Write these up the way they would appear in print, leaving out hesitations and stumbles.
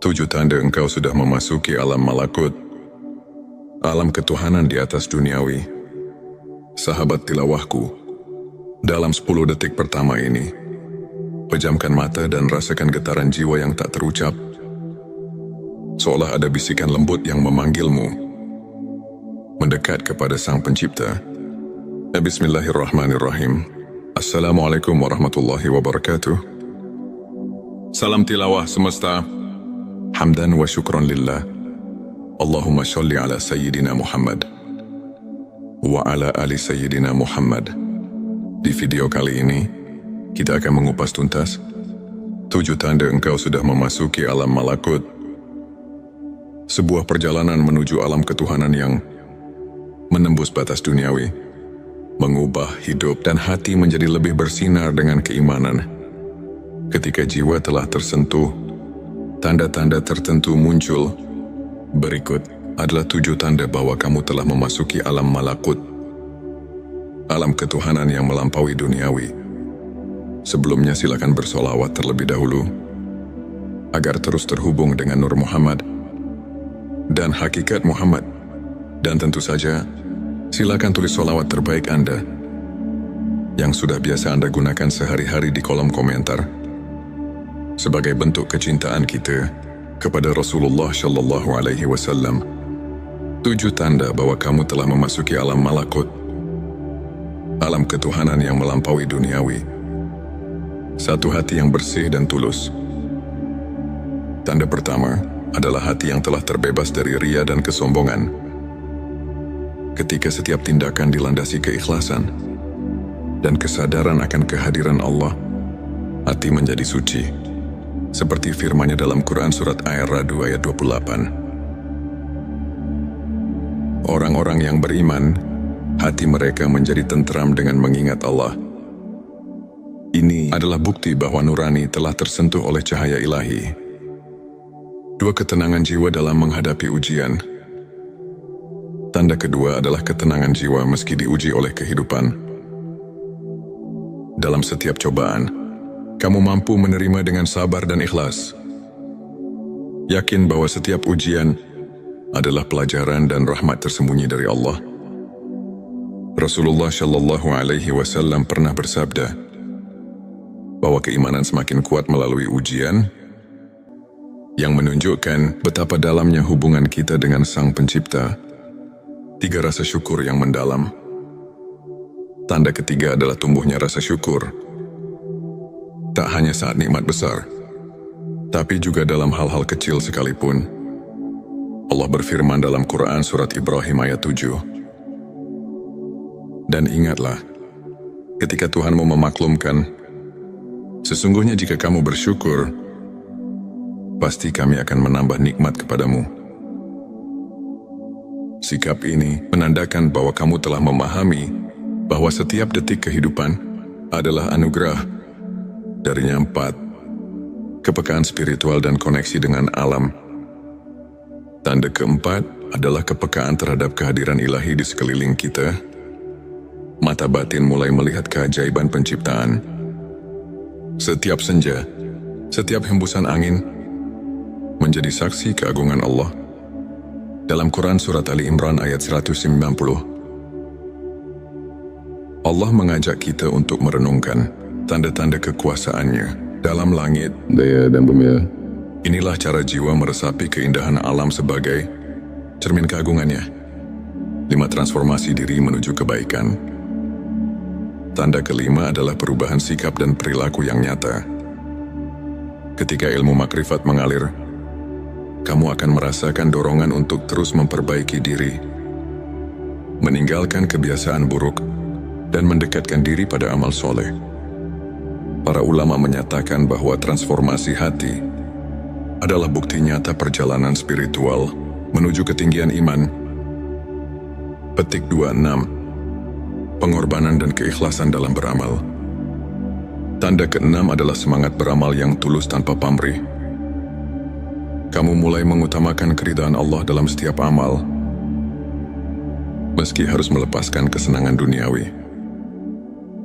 7 tanda engkau sudah memasuki alam malakut, alam ketuhanan di atas duniawi. Sahabat tilawahku, dalam 10 detik pertama ini, pejamkan mata dan rasakan getaran jiwa yang tak terucap, seolah ada bisikan lembut yang memanggilmu, mendekat kepada Sang Pencipta. Bismillahirrahmanirrahim. Assalamualaikum warahmatullahi wabarakatuh. Salam tilawah semesta. Hamdan wa syukran lillah. Allahumma sholli ala Sayyidina Muhammad wa ala ali Sayyidina Muhammad. Di video kali ini, kita akan mengupas tuntas 7 tanda engkau sudah memasuki alam malakut. Sebuah perjalanan menuju alam ketuhanan yang menembus batas duniawi, mengubah hidup dan hati menjadi lebih bersinar dengan keimanan. Ketika jiwa telah tersentuh, tanda-tanda tertentu muncul. Berikut adalah 7 tanda bahwa kamu telah memasuki alam malakut, alam ketuhanan yang melampaui duniawi. Sebelumnya silakan bersolawat terlebih dahulu, agar terus terhubung dengan Nur Muhammad dan hakikat Muhammad. Dan tentu saja, silakan tulis solawat terbaik Anda yang sudah biasa Anda gunakan sehari-hari di kolom komentar, sebagai bentuk kecintaan kita kepada Rasulullah Shallallahu Alaihi Wasallam. 7 tanda bahwa kamu telah memasuki alam malakut, alam ketuhanan yang melampaui duniawi. 1. Hati yang bersih dan tulus. Tanda pertama adalah hati yang telah terbebas dari ria dan kesombongan. Ketika setiap tindakan dilandasi keikhlasan dan kesadaran akan kehadiran Allah, hati menjadi suci. Seperti firman-Nya dalam Quran surat Ar-Ra'd ayat 28. Orang-orang yang beriman, hati mereka menjadi tentram dengan mengingat Allah. Ini adalah bukti bahwa nurani telah tersentuh oleh cahaya ilahi. 2. Ketenangan jiwa dalam menghadapi ujian. Tanda kedua adalah ketenangan jiwa meski diuji oleh kehidupan. Dalam setiap cobaan, kamu mampu menerima dengan sabar dan ikhlas. Yakin bahwa setiap ujian adalah pelajaran dan rahmat tersembunyi dari Allah. Rasulullah Shallallahu Alaihi Wasallam pernah bersabda bahwa keimanan semakin kuat melalui ujian, yang menunjukkan betapa dalamnya hubungan kita dengan Sang Pencipta. 3. Rasa syukur yang mendalam. Tanda ketiga adalah tumbuhnya rasa syukur. Tak hanya saat nikmat besar, tapi juga dalam hal-hal kecil sekalipun. Allah berfirman dalam Quran surat Ibrahim ayat 7. Dan ingatlah, ketika Tuhanmu memaklumkan, sesungguhnya jika kamu bersyukur, pasti kami akan menambah nikmat kepadamu. Sikap ini menandakan bahwa kamu telah memahami bahwa setiap detik kehidupan adalah anugerah. Darinya 4. Kepekaan spiritual dan koneksi dengan alam. Tanda keempat adalah kepekaan terhadap kehadiran ilahi di sekeliling kita. Mata batin mulai melihat keajaiban penciptaan. Setiap senja, setiap hembusan angin, menjadi saksi keagungan Allah. Dalam Quran surat Ali Imran ayat 190. Allah mengajak kita untuk merenungkan tanda-tanda kekuasaan-Nya dalam langit, daya dan bumi. Inilah cara jiwa meresapi keindahan alam sebagai cermin keagungan-Nya. 5. Transformasi diri menuju kebaikan. Tanda kelima adalah perubahan sikap dan perilaku yang nyata. Ketika ilmu makrifat mengalir, kamu akan merasakan dorongan untuk terus memperbaiki diri, meninggalkan kebiasaan buruk, dan mendekatkan diri pada amal soleh. Para ulama menyatakan bahwa transformasi hati adalah bukti nyata perjalanan spiritual menuju ketinggian iman. Petik 26. Pengorbanan dan keikhlasan dalam beramal. Tanda ke-6 adalah semangat beramal yang tulus tanpa pamrih. Kamu mulai mengutamakan keridhaan Allah dalam setiap amal, meski harus melepaskan kesenangan duniawi.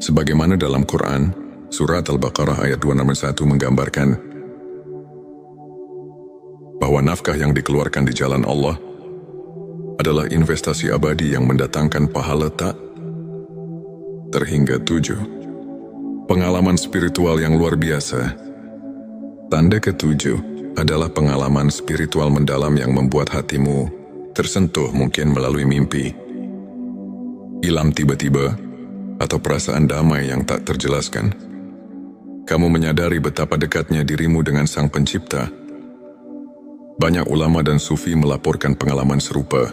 Sebagaimana dalam Quran, Surat Al-Baqarah ayat 261 menggambarkan, bahwa nafkah yang dikeluarkan di jalan Allah adalah investasi abadi yang mendatangkan pahala tak terhingga 7. Pengalaman spiritual yang luar biasa. Tanda ke-7 adalah pengalaman spiritual mendalam yang membuat hatimu tersentuh, mungkin melalui mimpi, ilham tiba-tiba, atau perasaan damai yang tak terjelaskan. Kamu menyadari betapa dekatnya dirimu dengan Sang Pencipta. Banyak ulama dan sufi melaporkan pengalaman serupa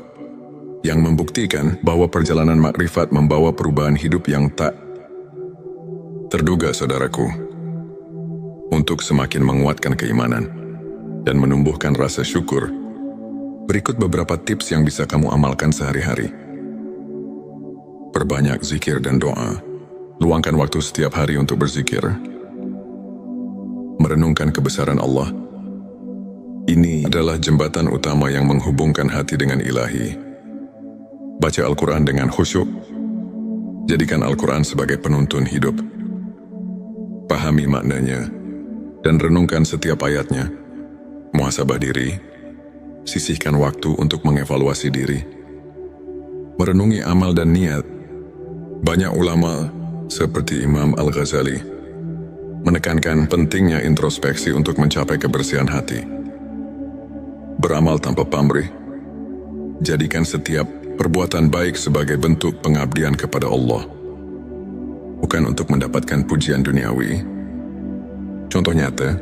yang membuktikan bahwa perjalanan makrifat membawa perubahan hidup yang tak terduga, saudaraku. Untuk semakin menguatkan keimanan dan menumbuhkan rasa syukur, berikut beberapa tips yang bisa kamu amalkan sehari-hari. Perbanyak zikir dan doa. Luangkan waktu setiap hari untuk berzikir. Merenungkan kebesaran Allah. Ini adalah jembatan utama yang menghubungkan hati dengan Ilahi. Baca Al-Quran dengan khusyuk. Jadikan Al-Quran sebagai penuntun hidup. Pahami maknanya dan renungkan setiap ayatnya. Muhasabah diri. Sisihkan waktu untuk mengevaluasi diri. Merenungi amal dan niat. Banyak ulama seperti Imam Al-Ghazali menekankan pentingnya introspeksi untuk mencapai kebersihan hati. Beramal tanpa pamrih. Jadikan setiap perbuatan baik sebagai bentuk pengabdian kepada Allah, bukan untuk mendapatkan pujian duniawi. Contoh nyata,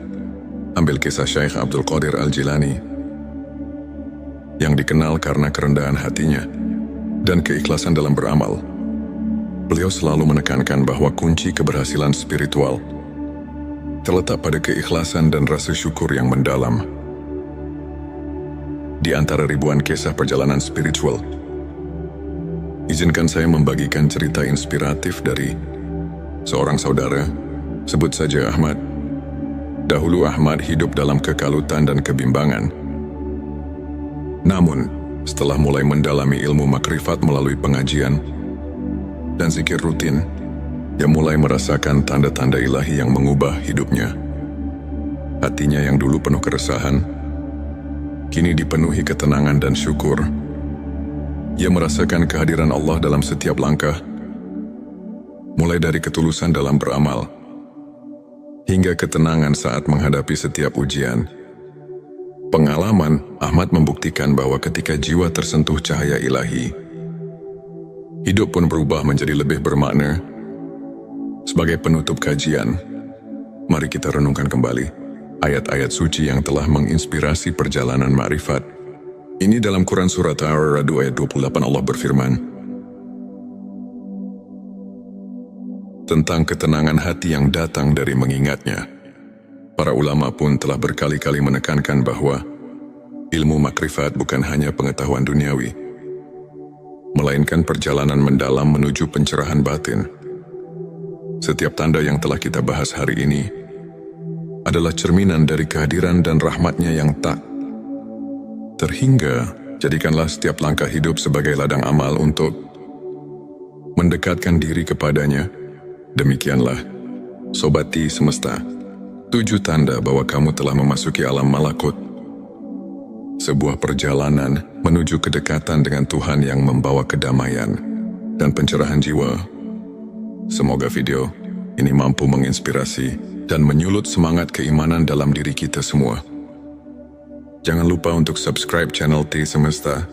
ambil kisah Syekh Abdul Qadir Al-Jilani yang dikenal karena kerendahan hatinya dan keikhlasan dalam beramal. Beliau selalu menekankan bahwa kunci keberhasilan spiritual terletak pada keikhlasan dan rasa syukur yang mendalam. Di antara ribuan kisah perjalanan spiritual, izinkan saya membagikan cerita inspiratif dari seorang saudara, sebut saja Ahmad. Dahulu Ahmad hidup dalam kekalutan dan kebimbangan. Namun, setelah mulai mendalami ilmu makrifat melalui pengajian dan zikir rutin, dia mulai merasakan tanda-tanda ilahi yang mengubah hidupnya. Hatinya yang dulu penuh keresahan, kini dipenuhi ketenangan dan syukur. Ia merasakan kehadiran Allah dalam setiap langkah, mulai dari ketulusan dalam beramal, hingga ketenangan saat menghadapi setiap ujian. Pengalaman Ahmad membuktikan bahwa ketika jiwa tersentuh cahaya ilahi, hidup pun berubah menjadi lebih bermakna. Sebagai penutup kajian, mari kita renungkan kembali ayat-ayat suci yang telah menginspirasi perjalanan makrifat. Ini dalam Quran Surat Ar-Ra'd ayat 28 Allah berfirman tentang ketenangan hati yang datang dari mengingatnya. Para ulama pun telah berkali-kali menekankan bahwa ilmu makrifat bukan hanya pengetahuan duniawi, melainkan perjalanan mendalam menuju pencerahan batin. Setiap tanda yang telah kita bahas hari ini adalah cerminan dari kehadiran dan rahmatnya yang tak terhingga. Jadikanlah setiap langkah hidup sebagai ladang amal untuk mendekatkan diri kepadanya. Demikianlah, Sobati Semesta, 7 tanda bahwa kamu telah memasuki alam malakut. Sebuah perjalanan menuju kedekatan dengan Tuhan yang membawa kedamaian dan pencerahan jiwa. Semoga video ini mampu menginspirasi dan menyulut semangat keimanan dalam diri kita semua. Jangan lupa untuk subscribe channel T Semesta,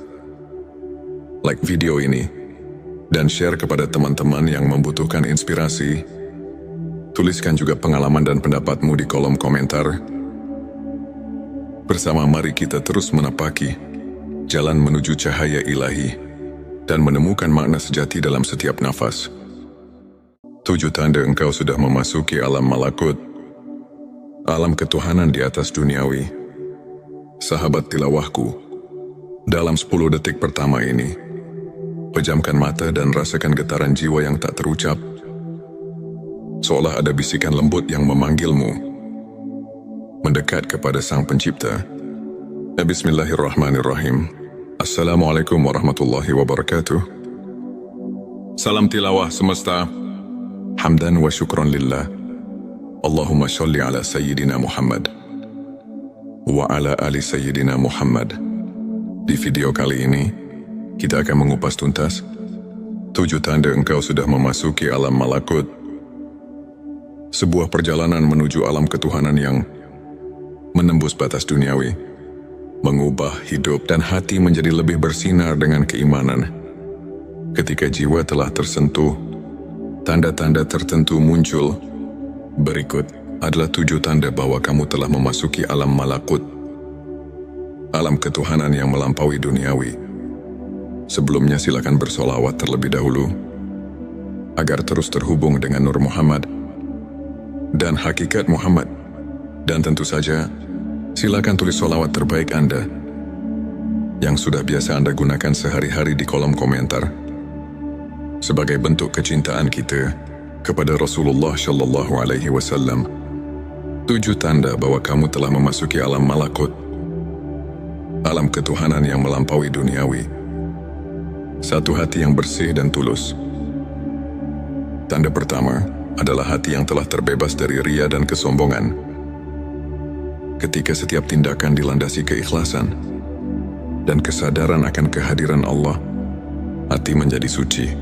like video ini, dan share kepada teman-teman yang membutuhkan inspirasi. Tuliskan juga pengalaman dan pendapatmu di kolom komentar. Bersama mari kita terus menapaki jalan menuju cahaya ilahi dan menemukan makna sejati dalam setiap nafas. 7 tanda engkau sudah memasuki alam malakut, alam ketuhanan di atas duniawi. Sahabat tilawahku, dalam 10 detik pertama ini, pejamkan mata dan rasakan getaran jiwa yang tak terucap. Seolah ada bisikan lembut yang memanggilmu mendekat kepada Sang Pencipta. Bismillahirrahmanirrahim. Assalamualaikum warahmatullahi wabarakatuh. Salam tilawah semesta. Hamdan wa syukran lillah. Allahumma sholli ala Sayyidina Muhammad wa ala ali Sayyidina Muhammad. Di video kali ini, kita akan mengupas tuntas 7 tanda engkau sudah memasuki alam malakut. Sebuah perjalanan menuju alam ketuhanan yang menembus batas duniawi, mengubah hidup dan hati menjadi lebih bersinar dengan keimanan. Ketika jiwa telah tersentuh, tanda-tanda tertentu muncul. Berikut adalah 7 tanda bahwa kamu telah memasuki alam malakut, alam ketuhanan yang melampaui duniawi. Sebelumnya silakan bersolawat terlebih dahulu, agar terus terhubung dengan Nur Muhammad dan hakikat Muhammad. Dan tentu saja, silakan tulis solawat terbaik Anda yang sudah biasa Anda gunakan sehari-hari di kolom komentar, sebagai bentuk kecintaan kita kepada Rasulullah Shallallahu Alaihi Wasallam. 7 tanda bahwa kamu telah memasuki alam malakut, alam ketuhanan yang melampaui duniawi. 1. Hati yang bersih dan tulus. Tanda pertama adalah hati yang telah terbebas dari ria dan kesombongan. Ketika setiap tindakan dilandasi keikhlasan dan kesadaran akan kehadiran Allah, hati menjadi suci.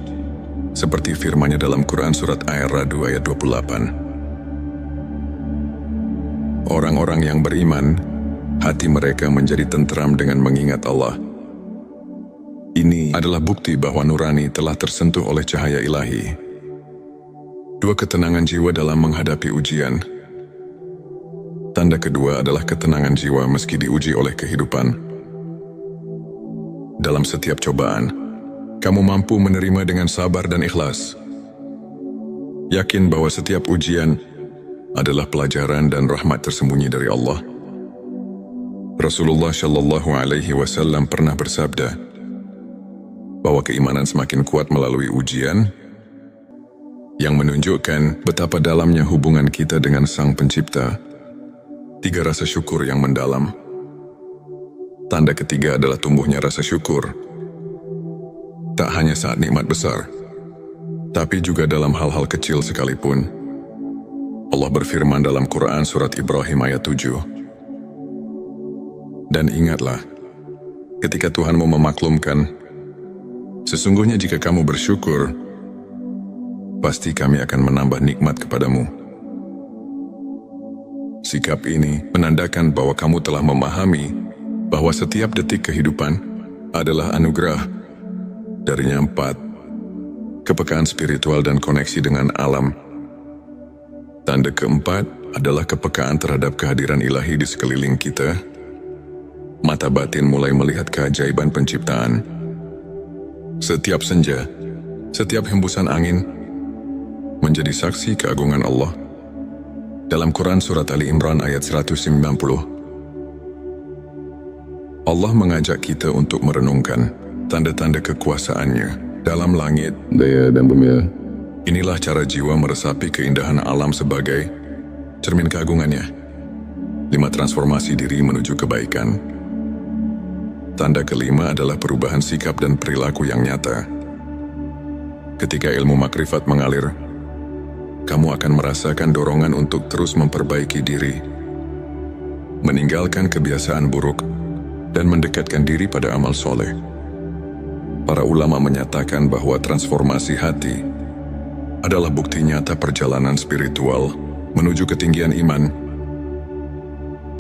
Seperti firman-Nya dalam Quran Surat Ar-Ra'd ayat 28. Orang-orang yang beriman, hati mereka menjadi tentram dengan mengingat Allah. Ini adalah bukti bahwa nurani telah tersentuh oleh cahaya ilahi. 2. Ketenangan jiwa dalam menghadapi ujian. Tanda kedua adalah ketenangan jiwa meski diuji oleh kehidupan. Dalam setiap cobaan, kamu mampu menerima dengan sabar dan ikhlas. Yakin bahwa setiap ujian adalah pelajaran dan rahmat tersembunyi dari Allah. Rasulullah Shallallahu Alaihi Wasallam pernah bersabda bahwa keimanan semakin kuat melalui ujian, yang menunjukkan betapa dalamnya hubungan kita dengan Sang Pencipta. 3. Rasa syukur yang mendalam. Tanda ketiga adalah tumbuhnya rasa syukur. Tak hanya saat nikmat besar, tapi juga dalam hal-hal kecil sekalipun. Allah berfirman dalam Quran Surat Ibrahim ayat 7. Dan ingatlah, ketika Tuhanmu memaklumkan, sesungguhnya jika kamu bersyukur, pasti kami akan menambah nikmat kepadamu. Sikap ini menandakan bahwa kamu telah memahami bahwa setiap detik kehidupan adalah anugerah. Darinya 4. Kepekaan spiritual dan koneksi dengan alam. Tanda keempat adalah kepekaan terhadap kehadiran ilahi di sekeliling kita. Mata batin mulai melihat keajaiban penciptaan. Setiap senja, setiap hembusan angin menjadi saksi keagungan Allah. Dalam Quran Surat Ali Imran ayat 190, Allah mengajak kita untuk merenungkan tanda-tanda kekuasaannya dalam langit, daya dan bumi. Inilah cara jiwa meresapi keindahan alam sebagai cermin keagungannya. 5. Transformasi diri menuju kebaikan. Tanda kelima adalah perubahan sikap dan perilaku yang nyata. Ketika ilmu makrifat mengalir, kamu akan merasakan dorongan untuk terus memperbaiki diri, meninggalkan kebiasaan buruk, dan mendekatkan diri pada amal soleh. Para ulama menyatakan bahwa transformasi hati adalah bukti nyata perjalanan spiritual menuju ketinggian iman.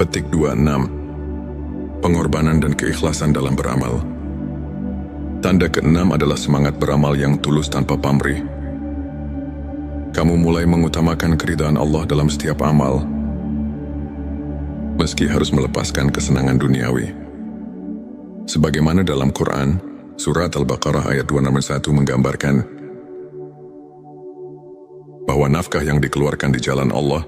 Petik 26. Pengorbanan dan keikhlasan dalam beramal. Tanda keenam adalah semangat beramal yang tulus tanpa pamrih. Kamu mulai mengutamakan keridhaan Allah dalam setiap amal, meski harus melepaskan kesenangan duniawi. Sebagaimana dalam Quran, Surat Al-Baqarah ayat 261 menggambarkan bahwa nafkah yang dikeluarkan di jalan Allah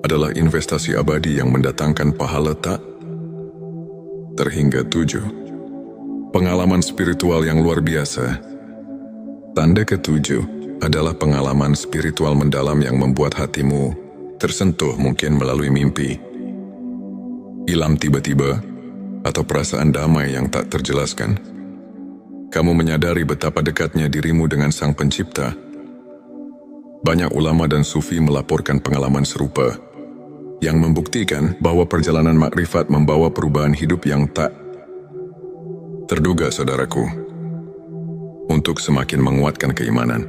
adalah investasi abadi yang mendatangkan pahala tak terhingga 7. Pengalaman spiritual yang luar biasa. Tanda ke-7 adalah pengalaman spiritual mendalam yang membuat hatimu tersentuh, mungkin melalui mimpi, ilham tiba-tiba, atau perasaan damai yang tak terjelaskan. Kamu menyadari betapa dekatnya dirimu dengan Sang Pencipta. Banyak ulama dan sufi melaporkan pengalaman serupa, yang membuktikan bahwa perjalanan makrifat membawa perubahan hidup yang tak terduga, saudaraku. Untuk semakin menguatkan keimanan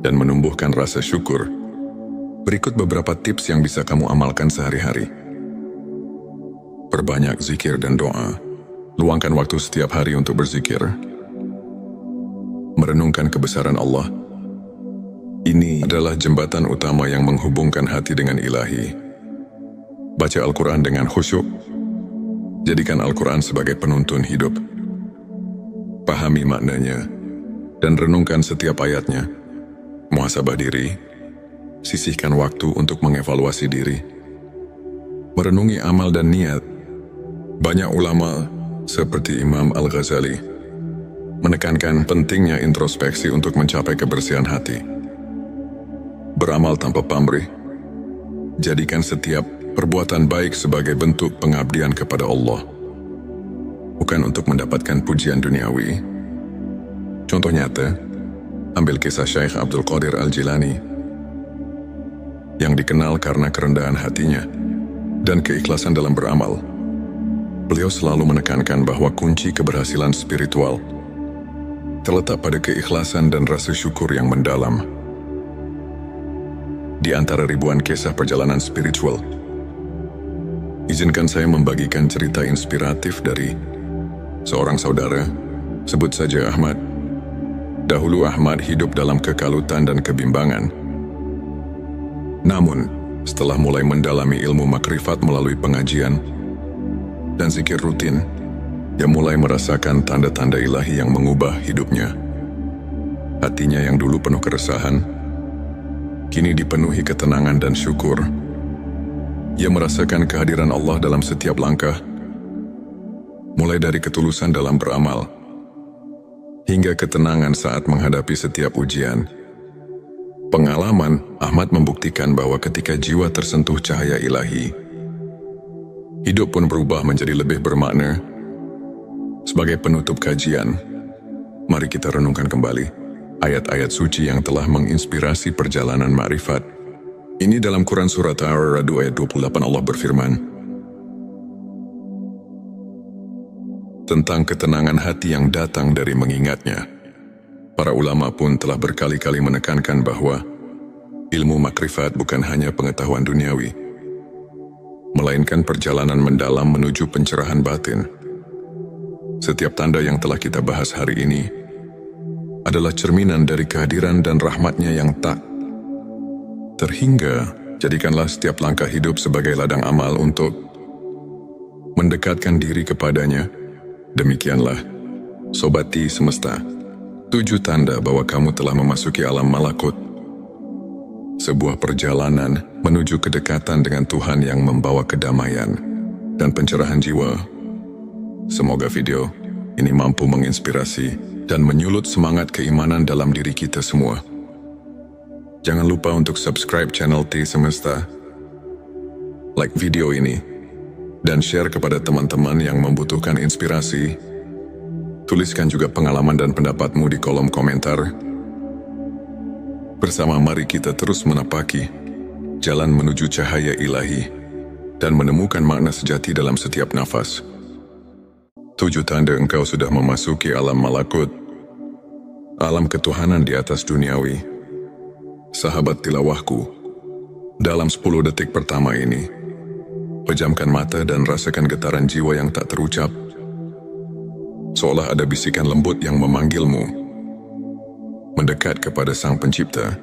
dan menumbuhkan rasa syukur, berikut beberapa tips yang bisa kamu amalkan sehari-hari. Perbanyak zikir dan doa. Luangkan waktu setiap hari untuk berzikir. Merenungkan kebesaran Allah. Ini adalah jembatan utama yang menghubungkan hati dengan Ilahi. Baca Al-Quran dengan khusyuk. Jadikan Al-Quran sebagai penuntun hidup. Pahami maknanya dan renungkan setiap ayatnya. Muhasabah diri. Sisihkan waktu untuk mengevaluasi diri. Merenungi amal dan niat. Banyak ulama seperti Imam Al-Ghazali menekankan pentingnya introspeksi untuk mencapai kebersihan hati. Beramal tanpa pamrih. Jadikan setiap perbuatan baik sebagai bentuk pengabdian kepada Allah, bukan untuk mendapatkan pujian duniawi. Contoh nyata, ambil kisah Syekh Abdul Qadir Al-Jilani yang dikenal karena kerendahan hatinya dan keikhlasan dalam beramal. Beliau selalu menekankan bahwa kunci keberhasilan spiritual terletak pada keikhlasan dan rasa syukur yang mendalam. Di antara ribuan kisah perjalanan spiritual, izinkan saya membagikan cerita inspiratif dari seorang saudara, sebut saja Ahmad. Dahulu Ahmad hidup dalam kekalutan dan kebimbangan. Namun, setelah mulai mendalami ilmu makrifat melalui pengajian dan zikir rutin, dia mulai merasakan tanda-tanda ilahi yang mengubah hidupnya. Hatinya yang dulu penuh keresahan, kini dipenuhi ketenangan dan syukur. Ia merasakan kehadiran Allah dalam setiap langkah, mulai dari ketulusan dalam beramal, hingga ketenangan saat menghadapi setiap ujian. Pengalaman Ahmad membuktikan bahwa ketika jiwa tersentuh cahaya ilahi, hidup pun berubah menjadi lebih bermakna. Sebagai penutup kajian, mari kita renungkan kembali ayat-ayat suci yang telah menginspirasi perjalanan makrifat. Ini dalam Quran Surat Ar-Ra'd ayat 28 Allah berfirman tentang ketenangan hati yang datang dari mengingatnya. Para ulama pun telah berkali-kali menekankan bahwa ilmu makrifat bukan hanya pengetahuan duniawi, melainkan perjalanan mendalam menuju pencerahan batin. Setiap tanda yang telah kita bahas hari ini adalah cerminan dari kehadiran dan rahmatnya yang tak terhingga. Jadikanlah setiap langkah hidup sebagai ladang amal untuk mendekatkan diri kepadanya. Demikianlah, Sobati Semesta, 7 tanda bahwa kamu telah memasuki alam malakut. Sebuah perjalanan menuju kedekatan dengan Tuhan yang membawa kedamaian dan pencerahan jiwa. Semoga video ini mampu menginspirasi dan menyulut semangat keimanan dalam diri kita semua. Jangan lupa untuk subscribe channel T Semesta, like video ini, dan share kepada teman-teman yang membutuhkan inspirasi. Tuliskan juga pengalaman dan pendapatmu di kolom komentar. Bersama mari kita terus menapaki jalan menuju cahaya ilahi dan menemukan makna sejati dalam setiap nafas. 7 tanda engkau sudah memasuki alam malakut, alam ketuhanan di atas duniawi. Sahabat tilawahku, dalam 10 detik pertama ini, pejamkan mata dan rasakan getaran jiwa yang tak terucap. Seolah ada bisikan lembut yang memanggilmu mendekat kepada Sang Pencipta.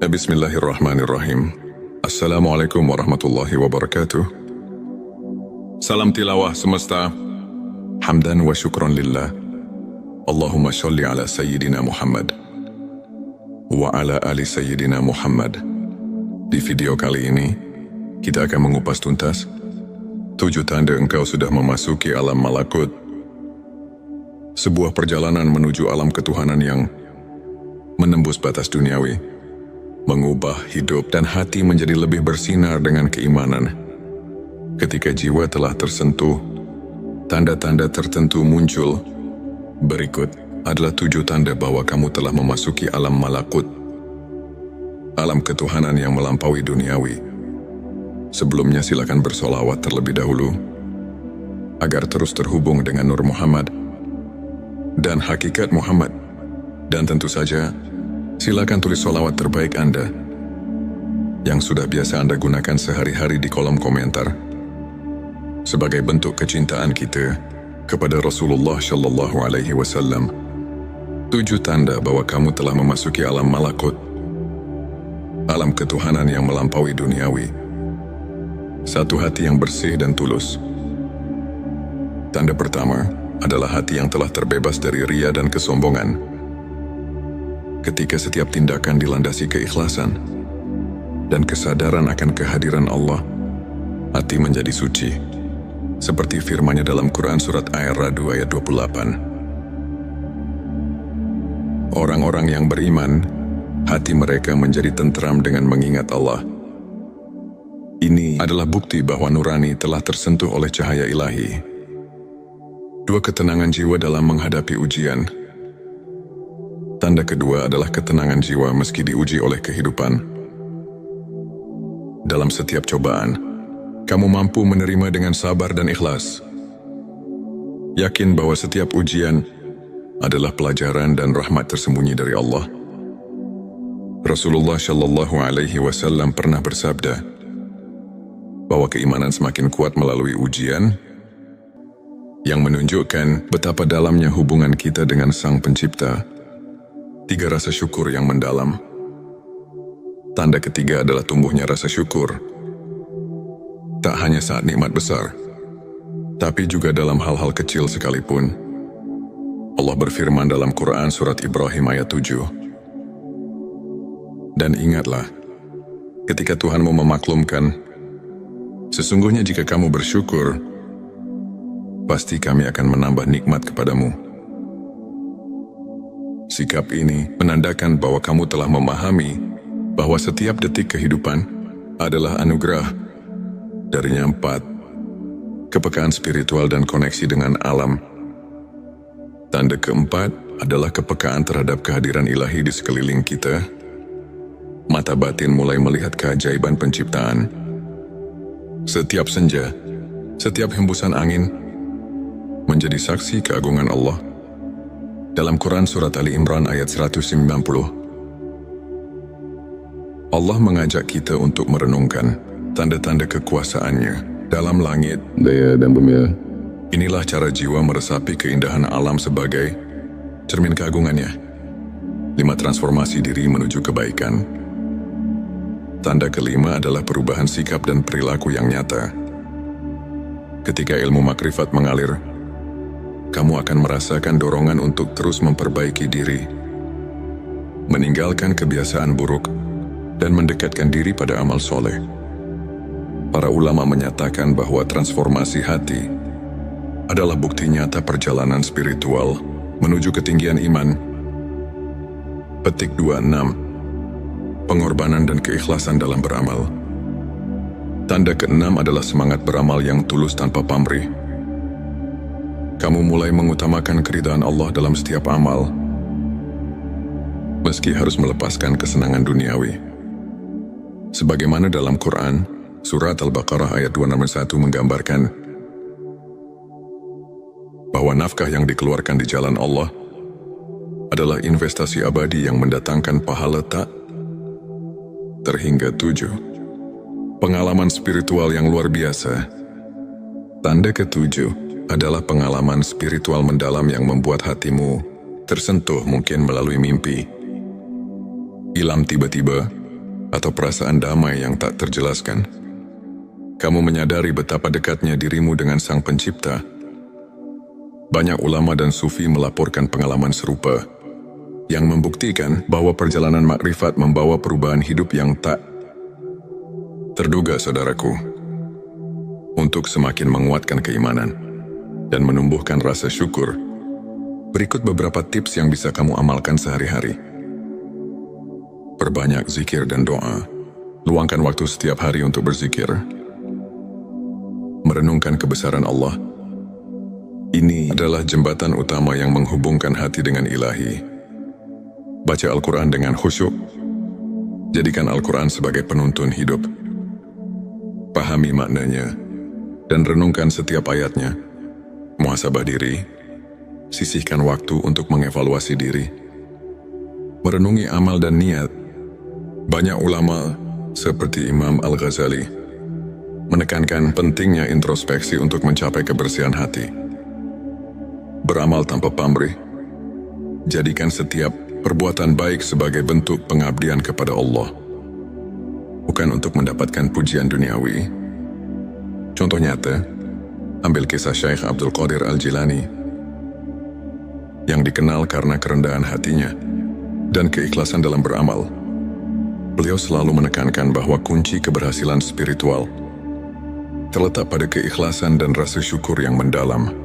Bismillahirrahmanirrahim. Assalamualaikum warahmatullahi wabarakatuh. Salam tilawah semesta. Hamdan wa syukran lillah. Allahumma sholli ala Sayyidina Muhammad wa ala ali Sayyidina Muhammad. Di video kali ini, kita akan mengupas tuntas 7 tanda engkau sudah memasuki alam malakut. Sebuah perjalanan menuju alam ketuhanan yang menembus batas duniawi, mengubah hidup dan hati menjadi lebih bersinar dengan keimanan. Ketika jiwa telah tersentuh, tanda-tanda tertentu muncul. Berikut adalah 7 tanda bahwa kamu telah memasuki alam malakut, alam ketuhanan yang melampaui duniawi. Sebelumnya silakan bersolawat terlebih dahulu, agar terus terhubung dengan Nur Muhammad dan hakikat Muhammad. Dan tentu saja, silakan tulis solawat terbaik Anda yang sudah biasa Anda gunakan sehari-hari di kolom komentar, sebagai bentuk kecintaan kita kepada Rasulullah Shallallahu Alaihi Wasallam. 7 tanda bahwa kamu telah memasuki alam malakut, alam ketuhanan yang melampaui duniawi. 1. Hati yang bersih dan tulus. Tanda pertama adalah hati yang telah terbebas dari ria dan kesombongan. Ketika setiap tindakan dilandasi keikhlasan dan kesadaran akan kehadiran Allah, hati menjadi suci. Seperti firman-Nya dalam Quran Surat Ar-Ra'd ayat 28. Orang-orang yang beriman, hati mereka menjadi tentram dengan mengingat Allah. Ini adalah bukti bahwa nurani telah tersentuh oleh cahaya ilahi. 2. Ketenangan jiwa dalam menghadapi ujian. Tanda kedua adalah ketenangan jiwa meski diuji oleh kehidupan. Dalam setiap cobaan, kamu mampu menerima dengan sabar dan ikhlas. Yakin bahwa setiap ujian adalah pelajaran dan rahmat tersembunyi dari Allah. Rasulullah Shallallahu Alaihi Wasallam pernah bersabda bahwa keimanan semakin kuat melalui ujian, yang menunjukkan betapa dalamnya hubungan kita dengan Sang Pencipta. 3. Rasa syukur yang mendalam. Tanda ketiga adalah tumbuhnya rasa syukur. Tak hanya saat nikmat besar, tapi juga dalam hal-hal kecil sekalipun. Allah berfirman dalam Quran Surat Ibrahim ayat 7. Dan ingatlah, ketika Tuhanmu memaklumkan, sesungguhnya jika kamu bersyukur, pasti kami akan menambah nikmat kepadamu. Sikap ini menandakan bahwa kamu telah memahami bahwa setiap detik kehidupan adalah anugerah. Darinya 4. Kepekaan spiritual dan koneksi dengan alam. Tanda keempat adalah kepekaan terhadap kehadiran ilahi di sekeliling kita. Mata batin mulai melihat keajaiban penciptaan. Setiap senja, setiap hembusan angin menjadi saksi keagungan Allah. Dalam Quran Surat Ali Imran ayat 190, Allah mengajak kita untuk merenungkan tanda-tanda kekuasaan-Nya dalam langit, daya dan bumi. Inilah cara jiwa meresapi keindahan alam sebagai cermin keagungan-Nya. 5. Transformasi diri menuju kebaikan. Tanda kelima adalah perubahan sikap dan perilaku yang nyata. Ketika ilmu makrifat mengalir, kamu akan merasakan dorongan untuk terus memperbaiki diri, meninggalkan kebiasaan buruk, dan mendekatkan diri pada amal soleh. Para ulama menyatakan bahwa transformasi hati adalah bukti nyata perjalanan spiritual menuju ketinggian iman. Petik 26. Pengorbanan dan keikhlasan dalam beramal. Tanda keenam adalah semangat beramal yang tulus tanpa pamrih. Kamu mulai mengutamakan keridhaan Allah dalam setiap amal, meski harus melepaskan kesenangan duniawi. Sebagaimana dalam Quran, Surat Al-Baqarah ayat 261 menggambarkan bahwa nafkah yang dikeluarkan di jalan Allah adalah investasi abadi yang mendatangkan pahala tak terhingga 7. Pengalaman spiritual yang luar biasa. Tanda ke-7 adalah pengalaman spiritual mendalam yang membuat hatimu tersentuh, mungkin melalui mimpi, ilham tiba-tiba, atau perasaan damai yang tak terjelaskan. Kamu menyadari betapa dekatnya dirimu dengan Sang Pencipta. Banyak ulama dan sufi melaporkan pengalaman serupa, yang membuktikan bahwa perjalanan makrifat membawa perubahan hidup yang tak terduga, saudaraku. Untuk semakin menguatkan keimanan dan menumbuhkan rasa syukur, berikut beberapa tips yang bisa kamu amalkan sehari-hari. Perbanyak zikir dan doa. Luangkan waktu setiap hari untuk berzikir. Merenungkan kebesaran Allah. Ini adalah jembatan utama yang menghubungkan hati dengan ilahi. Baca Al-Quran dengan khusyuk. Jadikan Al-Quran sebagai penuntun hidup. pahami maknanya, dan renungkan setiap ayatnya. Muhasabah diri, sisihkan waktu untuk mengevaluasi diri. Merenungi amal dan niat. Banyak ulama seperti Imam Al-Ghazali menekankan pentingnya introspeksi untuk mencapai kebersihan hati. Beramal tanpa pamrih. Jadikan setiap perbuatan baik sebagai bentuk pengabdian kepada Allah, bukan untuk mendapatkan pujian duniawi. Contoh nyata, ambil kisah Syekh Abdul Qadir Al-Jilani yang dikenal karena kerendahan hatinya dan keikhlasan dalam beramal. Beliau selalu menekankan bahwa kunci keberhasilan spiritual terletak pada keikhlasan dan rasa syukur yang mendalam.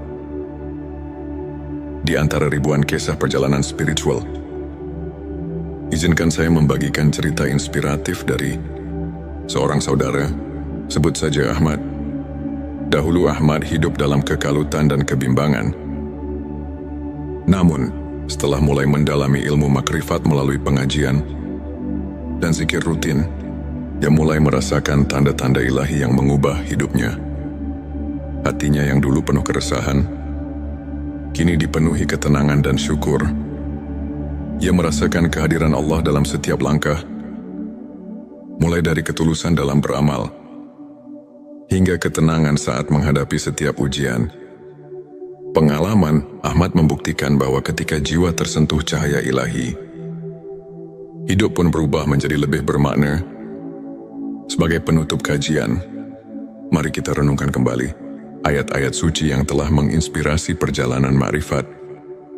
Di antara ribuan kisah perjalanan spiritual, izinkan saya membagikan cerita inspiratif dari seorang saudara, sebut saja Ahmad. Dahulu Ahmad hidup dalam kekalutan dan kebimbangan. Namun, setelah mulai mendalami ilmu makrifat melalui pengajian dan zikir rutin, dia mulai merasakan tanda-tanda ilahi yang mengubah hidupnya. Hatinya yang dulu penuh keresahan, kini dipenuhi ketenangan dan syukur. Ia merasakan kehadiran Allah dalam setiap langkah, mulai dari ketulusan dalam beramal, hingga ketenangan saat menghadapi setiap ujian. Pengalaman Ahmad membuktikan bahwa ketika jiwa tersentuh cahaya ilahi, hidup pun berubah menjadi lebih bermakna. Sebagai penutup kajian, mari kita renungkan kembali ayat-ayat suci yang telah menginspirasi perjalanan ma'rifat.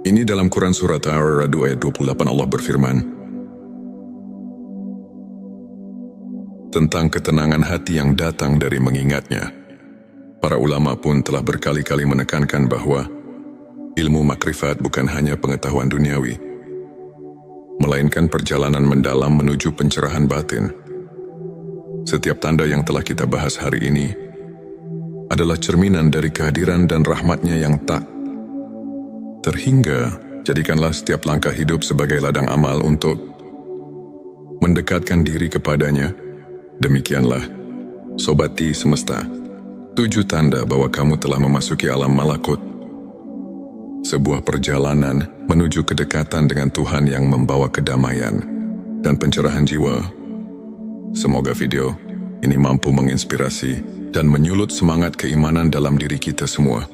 Ini dalam Quran Surat Ar-Ra'd ayat 28 Allah berfirman tentang ketenangan hati yang datang dari mengingatnya. Para ulama pun telah berkali-kali menekankan bahwa ilmu makrifat bukan hanya pengetahuan duniawi, melainkan perjalanan mendalam menuju pencerahan batin. Setiap tanda yang telah kita bahas hari ini adalah cerminan dari kehadiran dan rahmatnya yang tak terhingga. Jadikanlah setiap langkah hidup sebagai ladang amal untuk mendekatkan diri kepadanya. Demikianlah, Sobati Semesta, 7 tanda bahwa kamu telah memasuki alam malakut. Sebuah perjalanan menuju kedekatan dengan Tuhan yang membawa kedamaian dan pencerahan jiwa. Semoga video ini mampu menginspirasi dan menyulut semangat keimanan dalam diri kita semua.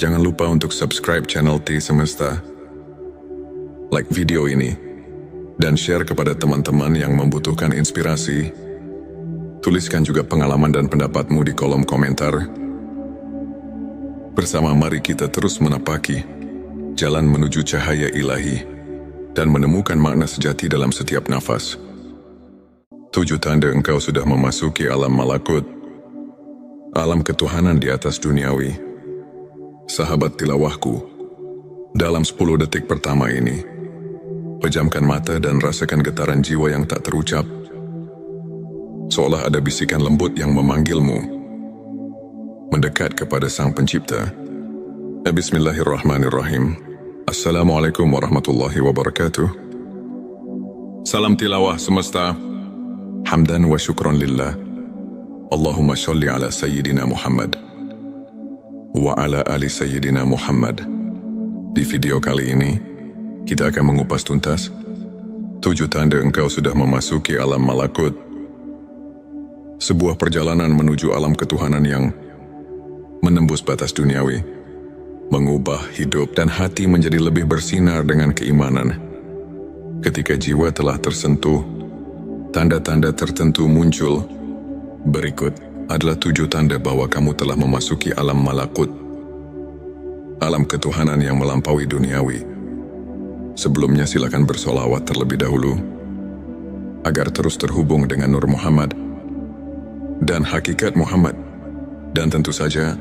Jangan lupa untuk subscribe channel T Semesta, like video ini, dan share kepada teman-teman yang membutuhkan inspirasi. Tuliskan juga pengalaman dan pendapatmu di kolom komentar. Bersama mari kita terus menapaki jalan menuju cahaya ilahi dan menemukan makna sejati dalam setiap nafas. 7 tanda engkau sudah memasuki alam malakut, alam ketuhanan di atas duniawi. Sahabat tilawahku, dalam 10 detik pertama ini, pejamkan mata dan rasakan getaran jiwa yang tak terucap. Seolah ada bisikan lembut yang memanggilmu mendekat kepada Sang Pencipta. Bismillahirrahmanirrahim. Assalamualaikum warahmatullahi wabarakatuh. Salam tilawah semesta. Hamdan wa syukran lillah. Allahumma sholli ala Sayyidina Muhammad wa ala ali Sayyidina Muhammad. Di video kali ini, kita akan mengupas tuntas 7 tanda engkau sudah memasuki alam malakut. Sebuah perjalanan menuju alam ketuhanan yang menembus batas duniawi, mengubah hidup dan hati menjadi lebih bersinar dengan keimanan. Ketika jiwa telah tersentuh, tanda-tanda tertentu muncul. Berikut adalah 7 tanda bahwa kamu telah memasuki alam malakut, alam ketuhanan yang melampaui duniawi. Sebelumnya silakan bersolawat terlebih dahulu, agar terus terhubung dengan Nur Muhammad dan hakikat Muhammad. Dan tentu saja,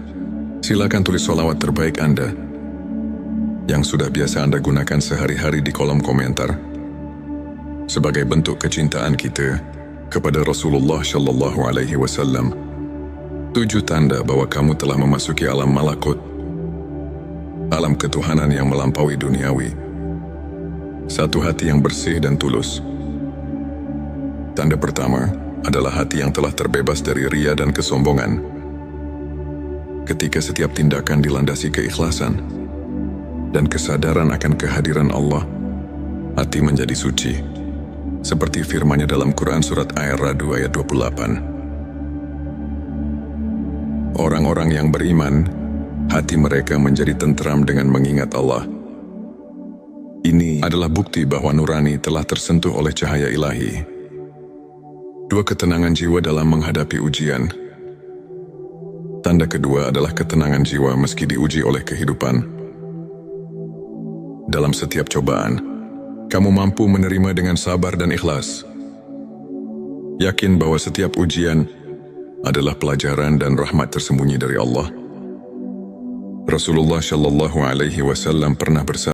silakan tulis solawat terbaik Anda yang sudah biasa Anda gunakan sehari-hari di kolom komentar, sebagai bentuk kecintaan kita kepada Rasulullah Shallallahu Alaihi Wasallam. 7 tanda bahwa kamu telah memasuki alam malakut, alam ketuhanan yang melampaui duniawi. 1. Hati yang bersih dan tulus. Tanda pertama, adalah hati yang telah terbebas dari ria dan kesombongan. Ketika setiap tindakan dilandasi keikhlasan dan kesadaran akan kehadiran Allah, hati menjadi suci. Seperti firman-Nya dalam Quran surat Ar-Ra'd ayat 28. Orang-orang yang beriman, hati mereka menjadi tentram dengan mengingat Allah. Ini adalah bukti bahwa nurani telah tersentuh oleh cahaya ilahi. Dua, ketenangan jiwa dalam menghadapi ujian. Tanda kedua adalah ketenangan jiwa meski diuji oleh kehidupan. Dalam setiap cobaan, kamu mampu menerima dengan sabar dan ikhlas. Yakin bahwa setiap ujian adalah pelajaran dan rahmat tersembunyi dari Allah. Rasulullah Shallallahu Alaihi Wasallam pernah bersabda,